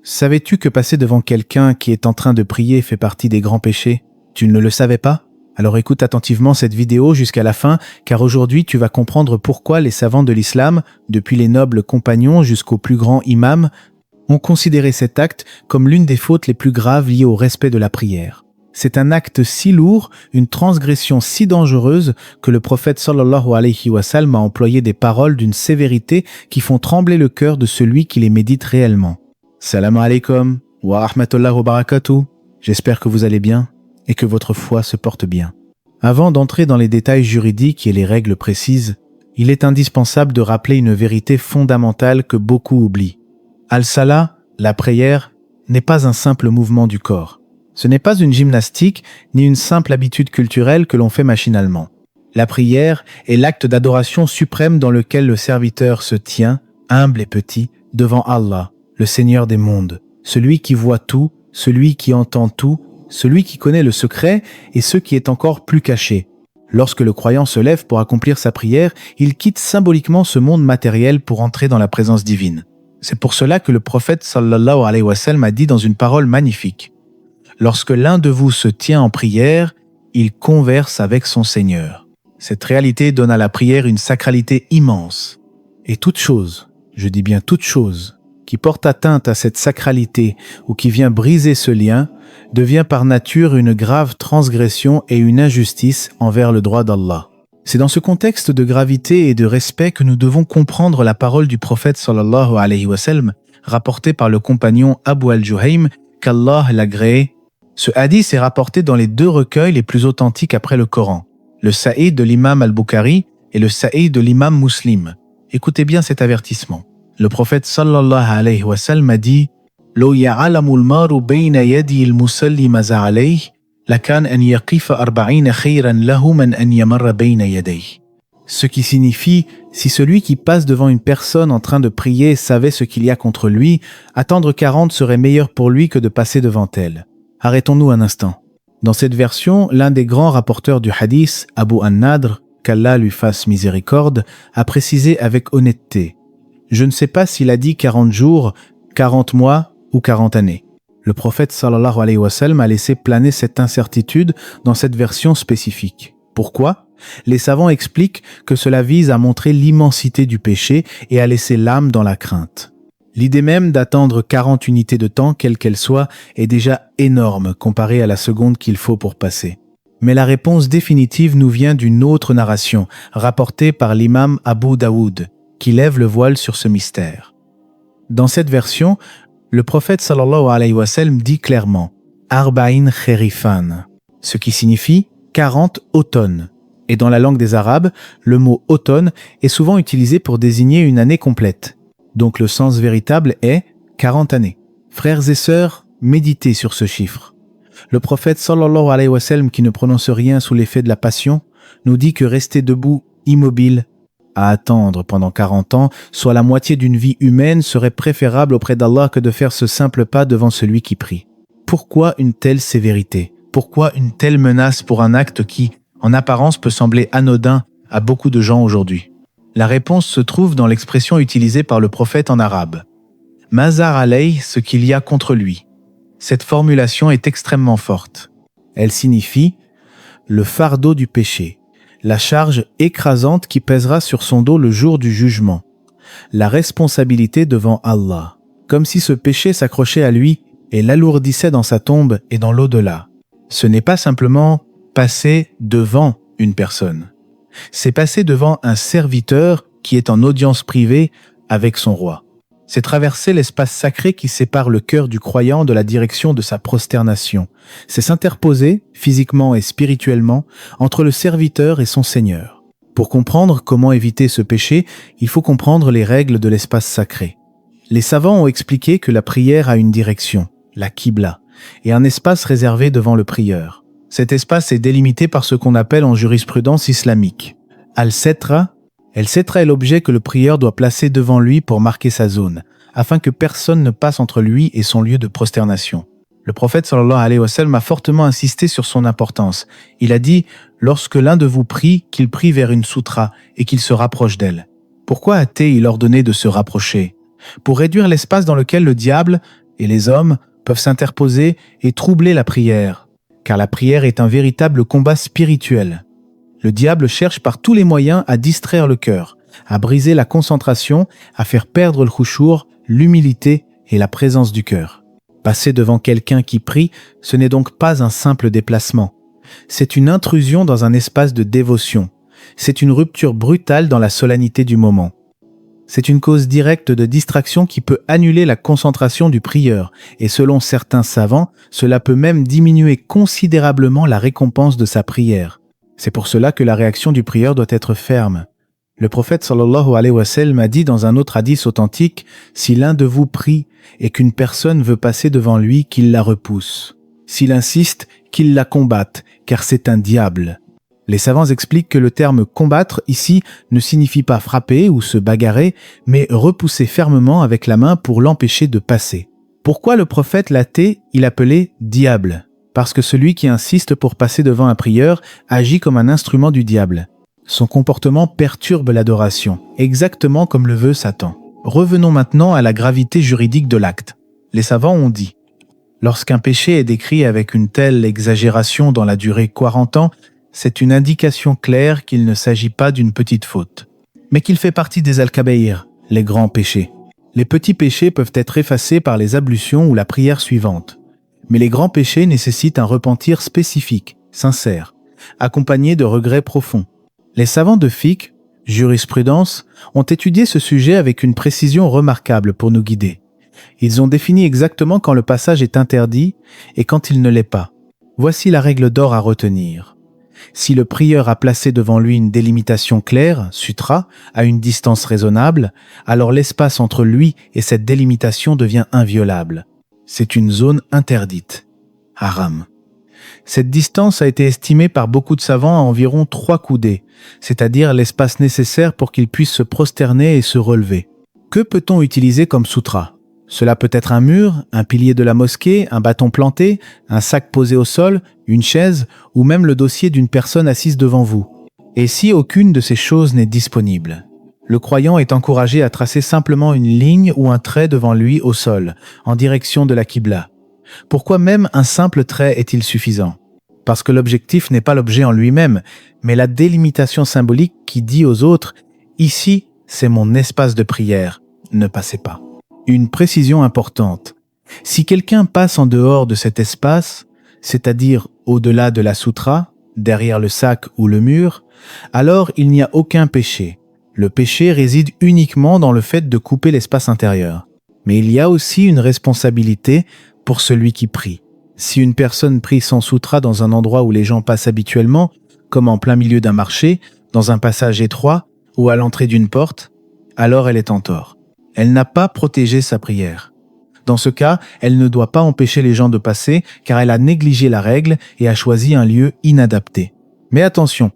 Savais-tu que passer devant quelqu'un qui est en train de prier fait partie des grands péchés? Tu ne le savais pas? Alors écoute attentivement cette vidéo jusqu'à la fin, car aujourd'hui tu vas comprendre pourquoi les savants de l'islam, depuis les nobles compagnons jusqu'aux plus grands imams, ont considéré cet acte comme l'une des fautes les plus graves liées au respect de la prière. C'est un acte si lourd, une transgression si dangereuse que le prophète sallallahu alayhi wa sallam a employé des paroles d'une sévérité qui font trembler le cœur de celui qui les médite réellement. Salam alaikum wa rahmatullahi wa barakatuh. J'espère que vous allez bien et que votre foi se porte bien. Avant d'entrer dans les détails juridiques et les règles précises, il est indispensable de rappeler une vérité fondamentale que beaucoup oublient. Al-Salah, la prière, n'est pas un simple mouvement du corps. Ce n'est pas une gymnastique ni une simple habitude culturelle que l'on fait machinalement. La prière est l'acte d'adoration suprême dans lequel le serviteur se tient, humble et petit, devant Allah, le Seigneur des mondes, celui qui voit tout, celui qui entend tout, celui qui connaît le secret et ce qui est encore plus caché. Lorsque le croyant se lève pour accomplir sa prière, il quitte symboliquement ce monde matériel pour entrer dans la présence divine. C'est pour cela que le prophète sallallahu alayhi wa sallam a dit dans une parole magnifique: lorsque l'un de vous se tient en prière, il converse avec son Seigneur. Cette réalité donne à la prière une sacralité immense. Et toute chose, je dis bien toute chose, qui porte atteinte à cette sacralité ou qui vient briser ce lien, devient par nature une grave transgression et une injustice envers le droit d'Allah. C'est dans ce contexte de gravité et de respect que nous devons comprendre la parole du prophète sallallahu alayhi wa sallam, rapportée par le compagnon Abu al-Juhaym, qu'Allah l'agréé. Ce hadith est rapporté dans les deux recueils les plus authentiques après le Coran, le Sahih de l'imam al-Bukhari et le Sahih de l'imam Muslim. Écoutez bien cet avertissement. Le prophète sallallahu alayhi wa sallam a dit: لو يعلم المار بين يدي المصلي ماذا عليه لكان أن يقف 40 خيرا له من أن يمر بين يديه. Ce qui signifie, si celui qui passe devant une personne en train de prier savait ce qu'il y a contre lui, attendre 40 serait meilleur pour lui que de passer devant elle. Arrêtons-nous un instant. Dans cette version, l'un des grands rapporteurs du hadith, Abu an-Nadr, qu'Allah lui fasse miséricorde, a précisé avec honnêteté: je ne sais pas s'il a dit 40 jours, 40 mois ou 40 années. Le prophète sallallahu alayhi wa sallam a laissé planer cette incertitude dans cette version spécifique. Pourquoi? Les savants expliquent que cela vise à montrer l'immensité du péché et à laisser l'âme dans la crainte. L'idée même d'attendre 40 unités de temps, quelle qu'elle soit, est déjà énorme comparée à la seconde qu'il faut pour passer. Mais la réponse définitive nous vient d'une autre narration, rapportée par l'imam Abu Daoud, qui lève le voile sur ce mystère. Dans cette version, le prophète sallallahu alayhi wa sallam dit clairement « Arba'in kherifan », ce qui signifie 40 automnes. Et dans la langue des Arabes, le mot « automne » est souvent utilisé pour désigner une année complète. Donc le sens véritable est 40 années. Frères et sœurs, méditez sur ce chiffre. Le prophète sallallahu alayhi wa sallam, qui ne prononce rien sous l'effet de la passion, nous dit que rester debout, immobile, à attendre pendant 40 ans, soit la moitié d'une vie humaine, serait préférable auprès d'Allah que de faire ce simple pas devant celui qui prie. Pourquoi une telle sévérité? Pourquoi une telle menace pour un acte qui, en apparence, peut sembler anodin à beaucoup de gens aujourd'hui? La réponse se trouve dans l'expression utilisée par le prophète en arabe. « Mazar alayh » ce qu'il y a contre lui. Cette formulation est extrêmement forte. Elle signifie « le fardeau du péché ». La charge écrasante qui pèsera sur son dos le jour du jugement, la responsabilité devant Allah, comme si ce péché s'accrochait à lui et l'alourdissait dans sa tombe et dans l'au-delà. Ce n'est pas simplement passer devant une personne, c'est passer devant un serviteur qui est en audience privée avec son roi. C'est traverser l'espace sacré qui sépare le cœur du croyant de la direction de sa prosternation. C'est s'interposer, physiquement et spirituellement, entre le serviteur et son Seigneur. Pour comprendre comment éviter ce péché, il faut comprendre les règles de l'espace sacré. Les savants ont expliqué que la prière a une direction, la Qibla, et un espace réservé devant le prieur. Cet espace est délimité par ce qu'on appelle en jurisprudence islamique al-Setra. El-Setra est l'objet que le prieur doit placer devant lui pour marquer sa zone, afin que personne ne passe entre lui et son lieu de prosternation. Le prophète sallallahu alayhi wa sallam a fortement insisté sur son importance. Il a dit « Lorsque l'un de vous prie, qu'il prie vers une soutra et qu'il se rapproche d'elle. » Pourquoi a-t-il ordonné de se rapprocher? Pour réduire l'espace dans lequel le diable, et les hommes peuvent s'interposer et troubler la prière, car la prière est un véritable combat spirituel. Le diable cherche par tous les moyens à distraire le cœur, à briser la concentration, à faire perdre le khushour, l'humilité et la présence du cœur. Passer devant quelqu'un qui prie, ce n'est donc pas un simple déplacement. C'est une intrusion dans un espace de dévotion. C'est une rupture brutale dans la solennité du moment. C'est une cause directe de distraction qui peut annuler la concentration du prieur, et selon certains savants, cela peut même diminuer considérablement la récompense de sa prière. C'est pour cela que la réaction du prieur doit être ferme. Le prophète sallallahu alayhi wa sallam a dit dans un autre hadith authentique, « Si l'un de vous prie et qu'une personne veut passer devant lui, qu'il la repousse. S'il insiste, qu'il la combatte, car c'est un diable. » Les savants expliquent que le terme « combattre » ici ne signifie pas frapper ou se bagarrer, mais repousser fermement avec la main pour l'empêcher de passer. Pourquoi le prophète il appelé « diable » ? Parce que celui qui insiste pour passer devant un prieur agit comme un instrument du diable. Son comportement perturbe l'adoration, exactement comme le veut Satan. Revenons maintenant à la gravité juridique de l'acte. Les savants ont dit « Lorsqu'un péché est décrit avec une telle exagération dans la durée 40 ans, c'est une indication claire qu'il ne s'agit pas d'une petite faute, mais qu'il fait partie des al-kabaïr, les grands péchés. Les petits péchés peuvent être effacés par les ablutions ou la prière suivante, mais les grands péchés nécessitent un repentir spécifique, sincère, accompagné de regrets profonds. Les savants de fiqh, jurisprudence, ont étudié ce sujet avec une précision remarquable pour nous guider. Ils ont défini exactement quand le passage est interdit et quand il ne l'est pas. Voici la règle d'or à retenir. Si le prieur a placé devant lui une délimitation claire, sutra, à une distance raisonnable, alors l'espace entre lui et cette délimitation devient inviolable. C'est une zone interdite. Haram. Cette distance a été estimée par beaucoup de savants à environ 3 coudées, c'est-à-dire l'espace nécessaire pour qu'il puisse se prosterner et se relever. Que peut-on utiliser comme sutra ? Cela peut être un mur, un pilier de la mosquée, un bâton planté, un sac posé au sol, une chaise ou même le dossier d'une personne assise devant vous. Et si aucune de ces choses n'est disponible ? Le croyant est encouragé à tracer simplement une ligne ou un trait devant lui au sol, en direction de la Qibla. Pourquoi même un simple trait est-il suffisant ? Parce que l'objectif n'est pas l'objet en lui-même, mais la délimitation symbolique qui dit aux autres « Ici, c'est mon espace de prière, ne passez pas ». Une précision importante. Si quelqu'un passe en dehors de cet espace, c'est-à-dire au-delà de la sutra, derrière le sac ou le mur, alors il n'y a aucun péché. Le péché réside uniquement dans le fait de couper l'espace intérieur. Mais il y a aussi une responsabilité pour celui qui prie. Si une personne prie sans sutra dans un endroit où les gens passent habituellement, comme en plein milieu d'un marché, dans un passage étroit ou à l'entrée d'une porte, alors elle est en tort. Elle n'a pas protégé sa prière. Dans ce cas, elle ne doit pas empêcher les gens de passer car elle a négligé la règle et a choisi un lieu inadapté. Mais attention,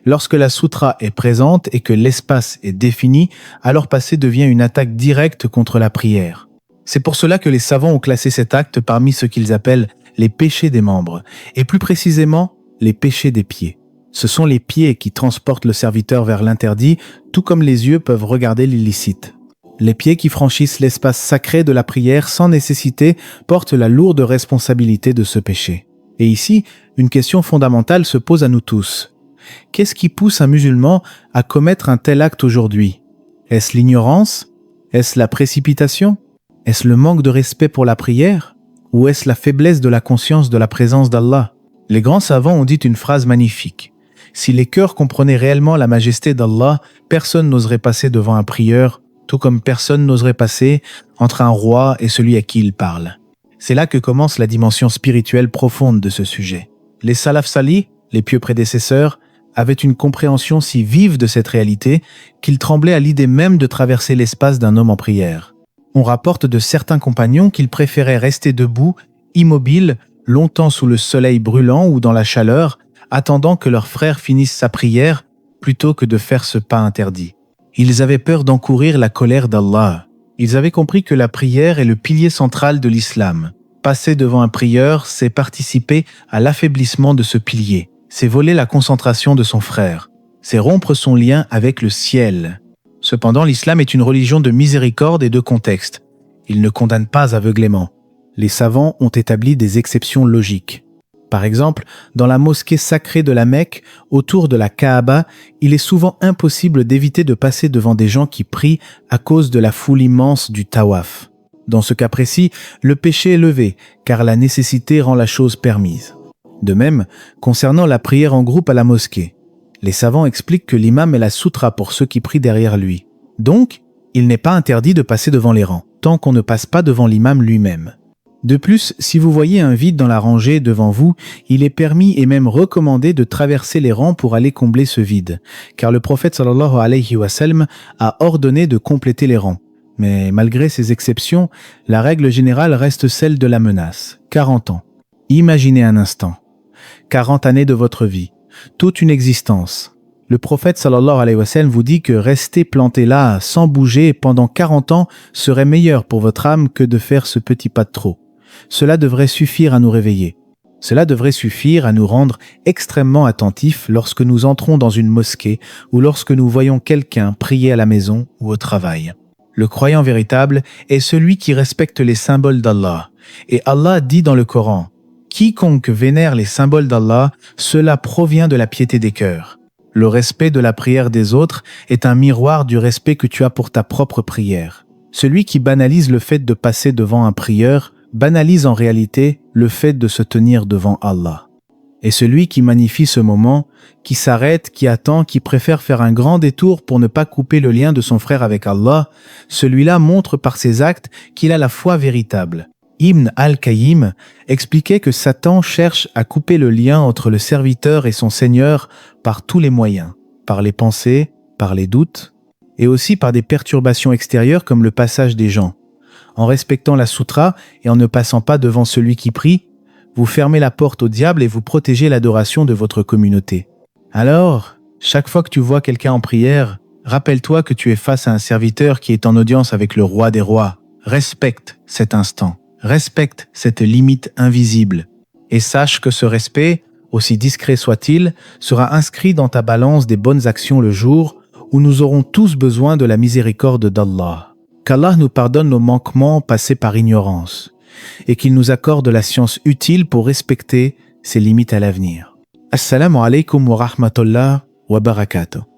lorsque la sutra est présente et que l'espace est défini, alors passer devient une attaque directe contre la prière. C'est pour cela que les savants ont classé cet acte parmi ce qu'ils appellent les péchés des membres, et plus précisément les péchés des pieds. Ce sont les pieds qui transportent le serviteur vers l'interdit, tout comme les yeux peuvent regarder l'illicite. Les pieds qui franchissent l'espace sacré de la prière sans nécessité portent la lourde responsabilité de ce péché. Et ici, une question fondamentale se pose à nous tous. Qu'est-ce qui pousse un musulman à commettre un tel acte aujourd'hui ? Est-ce l'ignorance ? Est-ce la précipitation ? Est-ce le manque de respect pour la prière ? Ou est-ce la faiblesse de la conscience de la présence d'Allah ? Les grands savants ont dit une phrase magnifique. Si les cœurs comprenaient réellement la majesté d'Allah, personne n'oserait passer devant un prieur, tout comme personne n'oserait passer entre un roi et celui à qui il parle. C'est là que commence la dimension spirituelle profonde de ce sujet. Les salaf salih, les pieux prédécesseurs, avaient une compréhension si vive de cette réalité qu'ils tremblaient à l'idée même de traverser l'espace d'un homme en prière. On rapporte de certains compagnons qu'ils préféraient rester debout, immobiles, longtemps sous le soleil brûlant ou dans la chaleur, attendant que leur frère finisse sa prière, plutôt que de faire ce pas interdit. Ils avaient peur d'encourir la colère d'Allah. Ils avaient compris que la prière est le pilier central de l'islam. Passer devant un prieur, c'est participer à l'affaiblissement de ce pilier. C'est voler la concentration de son frère. C'est rompre son lien avec le ciel. Cependant, l'islam est une religion de miséricorde et de contexte. Il ne condamne pas aveuglément. les savants ont établi des exceptions logiques. Par exemple, dans la mosquée sacrée de la Mecque, autour de la Kaaba, il est souvent impossible d'éviter de passer devant des gens qui prient à cause de la foule immense du tawaf. Dans ce cas précis, le péché est levé, car la nécessité rend la chose permise. De même, concernant la prière en groupe à la mosquée, les savants expliquent que l'imam est la soutra pour ceux qui prient derrière lui. Donc, il n'est pas interdit de passer devant les rangs, tant qu'on ne passe pas devant l'imam lui-même. De plus, si vous voyez un vide dans la rangée devant vous, il est permis et même recommandé de traverser les rangs pour aller combler ce vide, car le prophète sallallahu alayhi wa sallam a ordonné de compléter les rangs. Mais malgré ces exceptions, la règle générale reste celle de la menace. 40 ans. Imaginez un instant. 40 années de votre vie. Toute une existence. Le prophète sallallahu alayhi wa sallam vous dit que rester planté là, sans bouger, pendant 40 ans serait meilleur pour votre âme que de faire ce petit pas de trop. Cela devrait suffire à nous réveiller. Cela devrait suffire à nous rendre extrêmement attentifs lorsque nous entrons dans une mosquée ou lorsque nous voyons quelqu'un prier à la maison ou au travail. Le croyant véritable est celui qui respecte les symboles d'Allah. Et Allah dit dans le Coran, « Quiconque vénère les symboles d'Allah, cela provient de la piété des cœurs. » Le respect de la prière des autres est un miroir du respect que tu as pour ta propre prière. Celui qui banalise le fait de passer devant un prieur banalise en réalité le fait de se tenir devant Allah. Et celui qui magnifie ce moment, qui s'arrête, qui attend, qui préfère faire un grand détour pour ne pas couper le lien de son frère avec Allah, celui-là montre par ses actes qu'il a la foi véritable. Ibn al-Qayyim expliquait que Satan cherche à couper le lien entre le serviteur et son Seigneur par tous les moyens, par les pensées, par les doutes, et aussi par des perturbations extérieures comme le passage des gens. En respectant la soutra et en ne passant pas devant celui qui prie, vous fermez la porte au diable et vous protégez l'adoration de votre communauté. Alors, chaque fois que tu vois quelqu'un en prière, rappelle-toi que tu es face à un serviteur qui est en audience avec le roi des rois. Respecte cet instant. Respecte cette limite invisible. Et sache que ce respect, aussi discret soit-il, sera inscrit dans ta balance des bonnes actions le jour où nous aurons tous besoin de la miséricorde d'Allah. Qu'Allah nous pardonne nos manquements passés par ignorance et qu'il nous accorde la science utile pour respecter ses limites à l'avenir. Assalamu alaikum wa rahmatullah wa barakatuh.